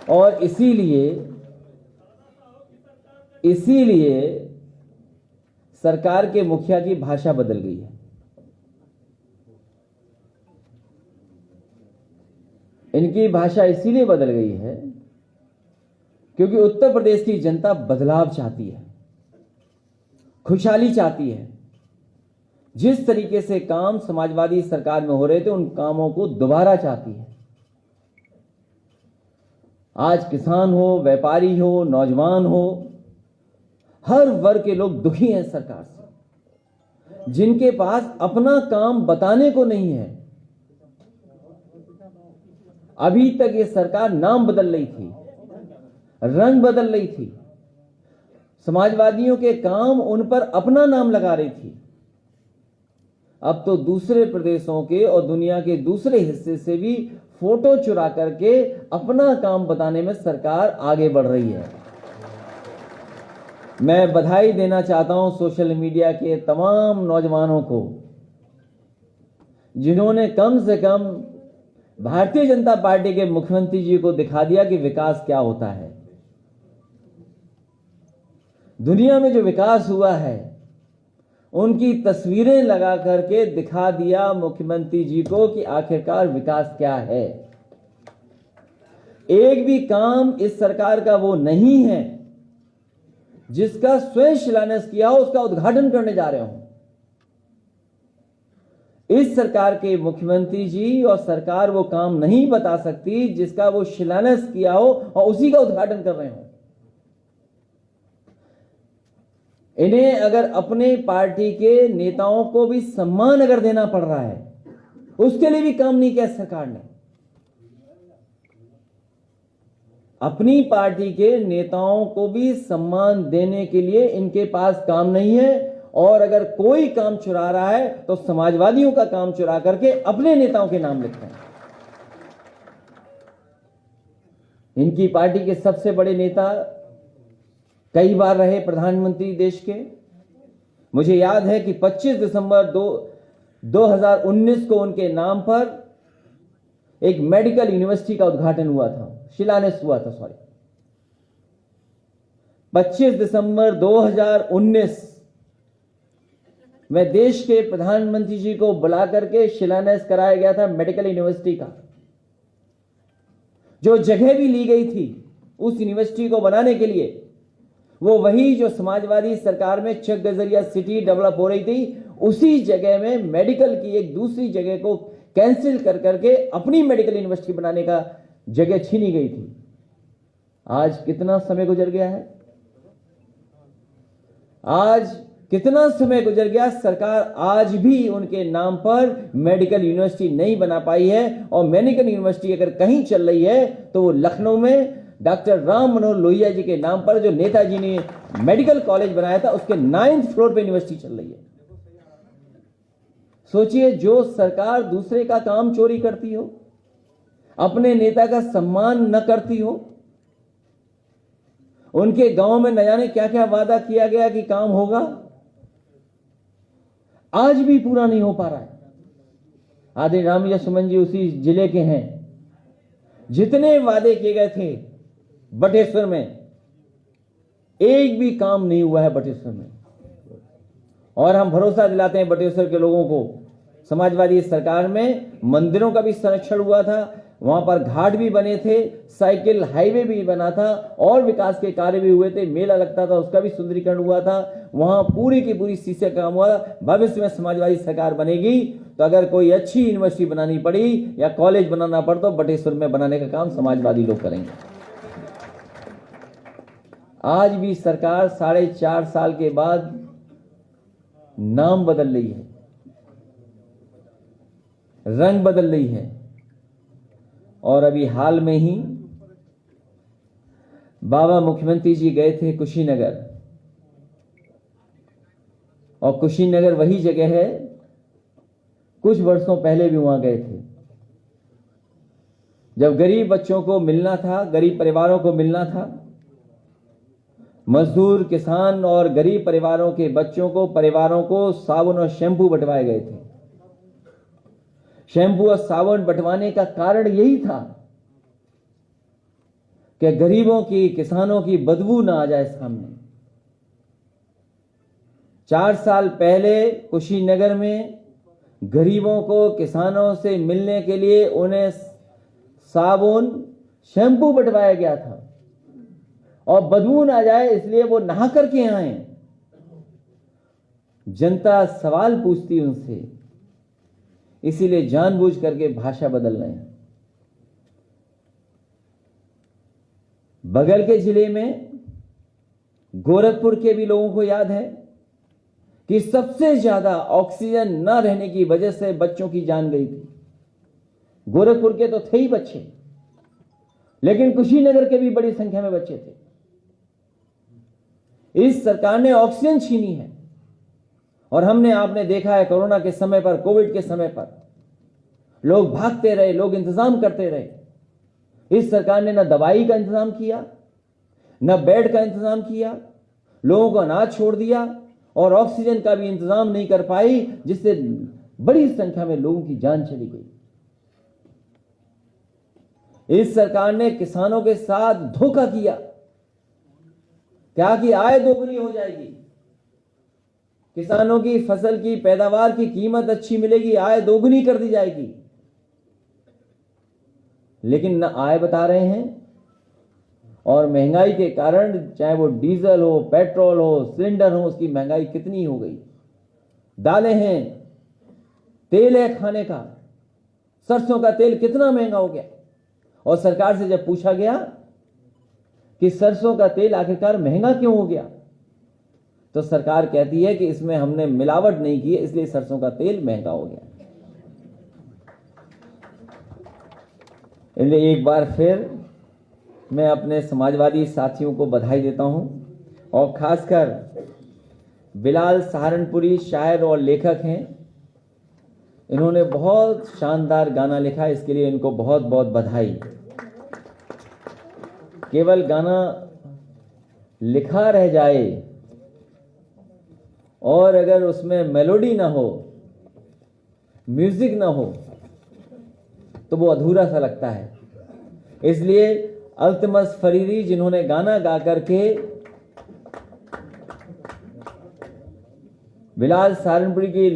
और इसीलिए सरकार के मुखिया की भाषा बदल गई है। इनकी भाषा इसीलिए बदल गई है क्योंकि उत्तर प्रदेश की जनता बदलाव चाहती है, खुशहाली चाहती है। जिस तरीके से काम समाजवादी सरकार में हो रहे थे, उन कामों को दोबारा चाहती है। आज किसान हो, व्यापारी हो, नौजवान हो, हर वर्ग के लोग दुखी हैं सरकार से। जिनके पास अपना काम बताने को नहीं है, अभी तक ये सरकार नाम बदल रही थी, रंग बदल रही थी, समाजवादियों के काम उन पर अपना नाम लगा रही थी। अब तो दूसरे प्रदेशों के और दुनिया के दूसरे हिस्से से भी फोटो चुरा करके अपना काम बताने में सरकार आगे बढ़ रही है। मैं बधाई देना चाहता हूं सोशल मीडिया के तमाम नौजवानों को, जिन्होंने कम से कम भारतीय जनता पार्टी के मुख्यमंत्री जी को दिखा दिया कि विकास क्या होता है। दुनिया में जो विकास हुआ है, उनकी तस्वीरें लगा करके दिखा दिया मुख्यमंत्री जी को कि आखिरकार विकास क्या है। एक भी काम इस सरकार का वो नहीं है जिसका स्वयं शिलान्यास किया हो, उसका उद्घाटन करने जा रहे हो। इस सरकार के मुख्यमंत्री जी और सरकार वो काम नहीं बता सकती जिसका वो शिलान्यास किया हो और उसी का उद्घाटन कर रहे हो। इन्हें अगर अपने पार्टी के नेताओं को भी सम्मान अगर देना पड़ रहा है, उसके लिए भी काम नहीं किया सरकार ने। अपनी पार्टी के नेताओं को भी सम्मान देने के लिए इनके पास काम नहीं है। और अगर कोई काम चुरा रहा है तो समाजवादियों का काम चुरा करके अपने नेताओं के नाम लिखते हैं। इनकी पार्टी के सबसे बड़े नेता कई बार रहे प्रधानमंत्री देश के। मुझे याद है कि 25 दिसंबर 2019 को उनके नाम पर एक मेडिकल यूनिवर्सिटी का उद्घाटन हुआ था, शिलान्यास हुआ था, 25 दिसंबर 2019 में देश के प्रधानमंत्री जी को बुला करके शिलान्यास कराया गया था मेडिकल यूनिवर्सिटी का। जो जगह भी ली गई थी उस यूनिवर्सिटी को बनाने के लिए, वो वही जो समाजवादी सरकार में चक गजरिया सिटी डेवलप हो रही थी, उसी जगह में मेडिकल की एक दूसरी जगह को कैंसिल कर करके अपनी मेडिकल यूनिवर्सिटी बनाने का जगह छीनी गई थी। आज कितना समय गुजर गया है, आज कितना समय गुजर गया, सरकार आज भी उनके नाम पर मेडिकल यूनिवर्सिटी नहीं बना पाई है। और मेडिकल यूनिवर्सिटी अगर कहीं चल रही है तो वो लखनऊ में डॉक्टर राम मनोहर लोहिया जी के नाम पर, जो नेताजी ने मेडिकल कॉलेज बनाया था, उसके 9th फ्लोर पे यूनिवर्सिटी चल रही है। सोचिए, जो सरकार दूसरे का काम चोरी करती हो, अपने नेता का सम्मान न करती हो, उनके गांव में न जाने क्या क्या वादा किया गया कि काम होगा, आज भी पूरा नहीं हो पा रहा है। आदरणीय रामविजय सुमन जी उसी जिले के हैं। जितने वादे किए गए थे बटेश्वर में, एक भी काम नहीं हुआ है बटेश्वर में। और हम भरोसा दिलाते हैं बटेश्वर के लोगों को, समाजवादी सरकार में मंदिरों का भी संरक्षण हुआ था, वहां पर घाट भी बने थे, साइकिल हाईवे भी बना था, और विकास के कार्य भी हुए थे, मेला लगता था उसका भी सुंदरीकरण हुआ था, वहां पूरी की पूरी शीशे काम हुआ। भविष्य में समाजवादी सरकार बनेगी तो अगर कोई अच्छी यूनिवर्सिटी बनानी पड़ी या कॉलेज बनाना पड़ तो बटेश्वर में बनाने का काम समाजवादी लोग करेंगे। आज भी सरकार 4.5 साल के बाद नाम बदल रही है, रंग बदल रही है। और अभी हाल में ही बाबा मुख्यमंत्री जी गए थे कुशीनगर, और कुशीनगर वही जगह है, कुछ वर्षों पहले भी वहां गए थे, जब गरीब बच्चों को मिलना था, गरीब परिवारों को मिलना था। मजदूर, किसान और गरीब परिवारों के बच्चों को, परिवारों को साबुन और शैंपू बंटवाए गए थे। शैंपू और साबुन बंटवाने का कारण यही था कि गरीबों की, किसानों की बदबू ना आ जाए सामने। 4 साल पहले कुशीनगर में गरीबों को, किसानों से मिलने के लिए उन्हें साबुन, शैम्पू बंटवाया गया था और बदबू ना जाए इसलिए वो नहा करके आए। जनता सवाल पूछती उनसे, इसीलिए जानबूझ करके भाषा बदल रहे हैं। बगल के जिले में गोरखपुर के भी लोगों को याद है कि सबसे ज्यादा ऑक्सीजन न रहने की वजह से बच्चों की जान गई थी। गोरखपुर के तो थे ही बच्चे, लेकिन कुशीनगर के भी बड़ी संख्या में बच्चे थे। इस सरकार ने ऑक्सीजन छीनी है और आपने देखा है कोरोना के समय पर, कोविड के समय पर लोग भागते रहे, लोग इंतजाम करते रहे। इस सरकार ने न दवाई का इंतजाम किया, न बेड का इंतजाम किया, लोगों को अनाज छोड़ दिया और ऑक्सीजन का भी इंतजाम नहीं कर पाई, जिससे बड़ी संख्या में लोगों की जान चली गई। इस सरकार ने किसानों के साथ धोखा किया, क्या कि आय दोगुनी हो जाएगी, किसानों की फसल की पैदावार की कीमत अच्छी मिलेगी, आय दोगुनी कर दी जाएगी। लेकिन न आय बता रहे हैं और महंगाई के कारण, चाहे वो डीजल हो, पेट्रोल हो, सिलेंडर हो, उसकी महंगाई कितनी हो गई। दालें हैं, तेल है खाने का, सरसों का तेल कितना महंगा हो गया। और सरकार से जब पूछा गया कि सरसों का तेल आखिरकार महंगा क्यों हो गया, तो सरकार कहती है कि इसमें हमने मिलावट नहीं की है, इसलिए सरसों का तेल महंगा हो गया। इसलिए एक बार फिर मैं अपने समाजवादी साथियों को बधाई देता हूं और खासकर बिलाल सहारनपुरी शायर और लेखक हैं, इन्होंने बहुत शानदार गाना लिखा, इसके लिए इनको बहुत बहुत बधाई। केवल गाना लिखा रह जाए और अगर उसमें मेलोडी ना हो, म्यूजिक ना हो, तो वो अधूरा सा लगता है। इसलिए अल्तमस फरीदी, जिन्होंने गाना गा करके बिलाल सहारनपुरी की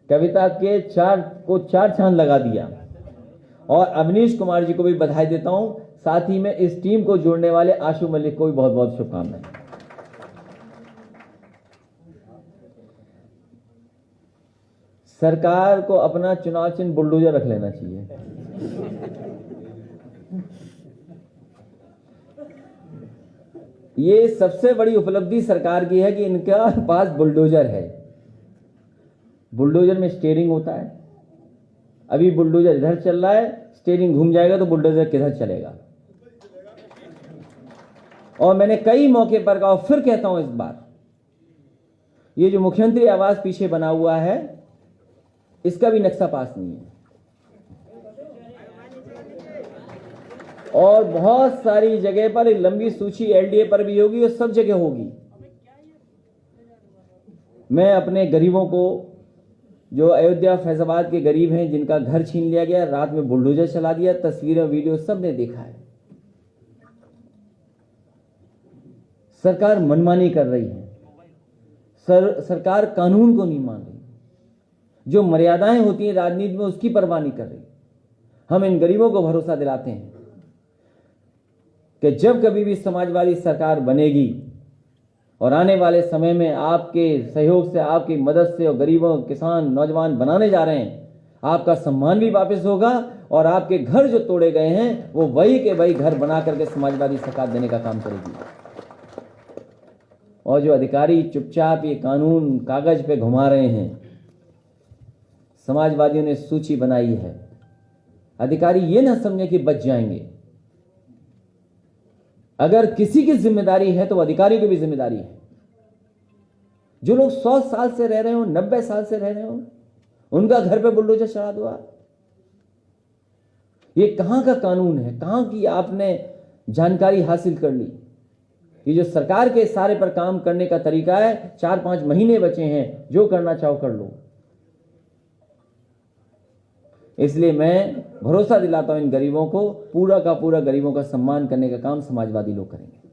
कविता के चार चांद लगा दिया, और अवनीश कुमार जी को भी बधाई देता हूं। साथ ही में इस टीम को जोड़ने वाले आशु मलिक को भी बहुत बहुत शुभकामनाएं। सरकार को अपना चुनाव चिन्ह बुलडोजर रख लेना चाहिए। ये सबसे बड़ी उपलब्धि सरकार की है कि इनका पास बुलडोजर है। बुलडोजर में स्टीयरिंग होता है, अभी बुलडोजर इधर चल रहा है, स्टीयरिंग घूम जाएगा तो बुलडोजर किधर चलेगा। और मैंने कई मौके पर कहा, फिर कहता हूं इस बार, ये जो मुख्यमंत्री आवास पीछे बना हुआ है, इसका भी नक्शा पास नहीं है। और बहुत सारी जगह पर लंबी सूची एलडीए पर भी होगी और सब जगह होगी। मैं अपने गरीबों को, जो अयोध्या फैजाबाद के गरीब हैं, जिनका घर छीन लिया गया, रात में बुलडोजर चला दिया, तस्वीरें वीडियो सब ने देखा है। सरकार मनमानी कर रही है, सरकार कानून को नहीं मान रही, जो मर्यादाएं होती हैं राजनीति में उसकी परवाह नहीं कर रही। हम इन गरीबों को भरोसा दिलाते हैं कि जब कभी भी समाजवादी सरकार बनेगी और आने वाले समय में आपके सहयोग से, आपकी मदद से, और गरीबों, किसान, नौजवान बनाने जा रहे हैं, आपका सम्मान भी वापस होगा और आपके घर जो तोड़े गए हैं वो वही के वही घर बना करके समाजवादी सरकार देने का काम करेगी। और जो अधिकारी चुपचाप ये कानून कागज पे घुमा रहे हैं, समाजवादियों ने सूची बनाई है। अधिकारी ये ना समझे कि बच जाएंगे। अगर किसी की जिम्मेदारी है तो अधिकारी की भी जिम्मेदारी है। जो लोग 100 साल से रह रहे हो, 90 साल से रह रहे हो, उनका घर पे बुलडोजर चढ़ा दो आप। ये कहां का कानून है, कहां की आपने जानकारी हासिल कर ली। ये जो सरकार के इशारे पर काम करने का तरीका है, 4-5 महीने बचे हैं, जो करना चाहो कर लो। इसलिए मैं भरोसा दिलाता हूं इन गरीबों को, पूरा का पूरा गरीबों का सम्मान करने का काम समाजवादी लोग करेंगे।